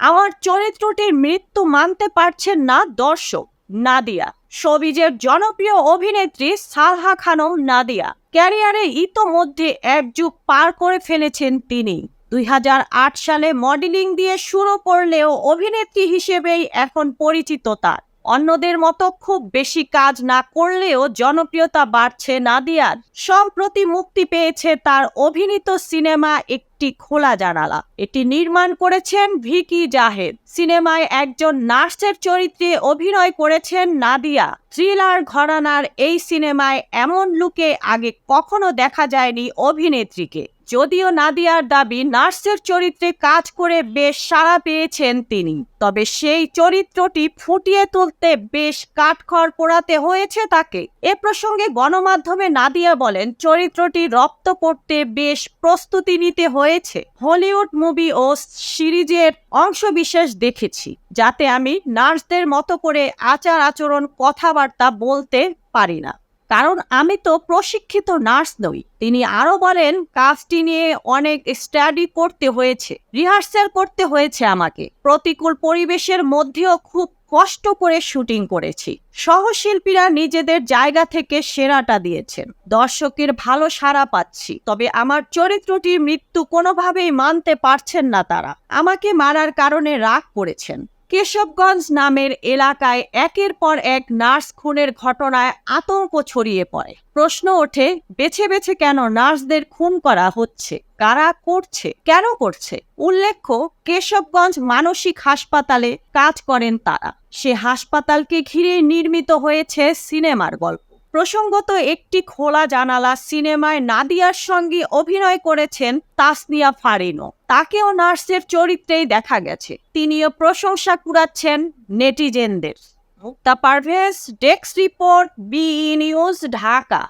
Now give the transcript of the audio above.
আমার চরিত্রটির মৃত্যু মানতে পারছেন না দর্শক। নাদিয়া শোবিজের জনপ্রিয় অভিনেত্রী সালহা খানম নাদিয়া ক্যারিয়ারে ইতোমধ্যে এক যুগ পার করে ফেলেছেন তিনি। 2008 সালে মডেলিং দিয়ে শুরু করলেও অভিনেত্রী হিসেবেই এখন পরিচিত তার। অন্যদের মতো খুব বেশি কাজ না করলেও জনপ্রিয়তা বাড়ছে নাদিয়ার। সম্প্রতি মুক্তি পেয়েছে তার অভিনীত সিনেমা একটি খোলা জানালা। এটি নির্মাণ করেছেন ভিকি জাহেদ। সিনেমায় একজন নার্সের চরিত্রে অভিনয় করেছেন নাদিয়া। থ্রিলার ঘরানার এই সিনেমায় এমন লুকে আগে কখনো দেখা যায়নি অভিনেত্রীকে। যদিও নাদিয়ার দাবি নার্সের চরিত্রে কাজ করে বেশ সাড়া পেয়েছেন তিনি, তবে সেই চরিত্রটি ফুটিয়ে তুলতে বেশ কাঠখড় পোড়াতে হয়েছে তাকে। এ প্রসঙ্গে গণমাধ্যমে নাদিয়া বলেন, চরিত্রটি রপ্ত করতে বেশ প্রস্তুতি নিতে হয়েছে। হলিউড মুভি ও সিরিজের অংশবিশেষ দেখেছি, যাতে আমি নার্সদের মতো করে আচার আচরণ কথাবার্তা বলতে পারি না, কারণ আমি তো প্রশিক্ষিত নার্স নই। তিনি আরো বলেন, কাজটি নিয়ে অনেক স্টাডি করতে হয়েছে, রিহার্সাল করতে হয়েছে আমাকে। প্রতিকূল পরিবেশের মধ্যেও খুব কষ্ট করে শুটিং করেছি। সহশিল্পীরা নিজেদের জায়গা থেকে সেরাটা দিয়েছেন। দর্শকের ভালো সাড়া পাচ্ছি, তবে আমার চরিত্রটির মৃত্যু কোনোভাবেই মানতে পারছেন না তারা। আমাকে মারার কারণে রাগ করেছেন। কেশবগঞ্জ নামের এলাকায় একের পর এক নার্স খুনের ঘটনায় আতঙ্ক ছড়িয়ে পড়ে। প্রশ্ন ওঠে, বেছে বেছে কেন নার্সদের খুন করা হচ্ছে? কারা করছে? কেন করছে? উল্লেখ্য, কেশবগঞ্জ মানসিক হাসপাতালে কাজ করেন তারা। সে হাসপাতালকে ঘিরে নির্মিত হয়েছে সিনেমার গল্প। প্রসঙ্গত, একটি খোলা জানালা সিনেমায় নাদিয়ার সঙ্গে অভিনয় করেছেন তাসনিয়া ফারিনও। তাকেও নার্সের চরিত্রেই দেখা গেছে। তিনিও প্রশংসা কুড়াচ্ছেন নেটিজেনদের। Mukta Parvez, desk report, BE news, Dhaka.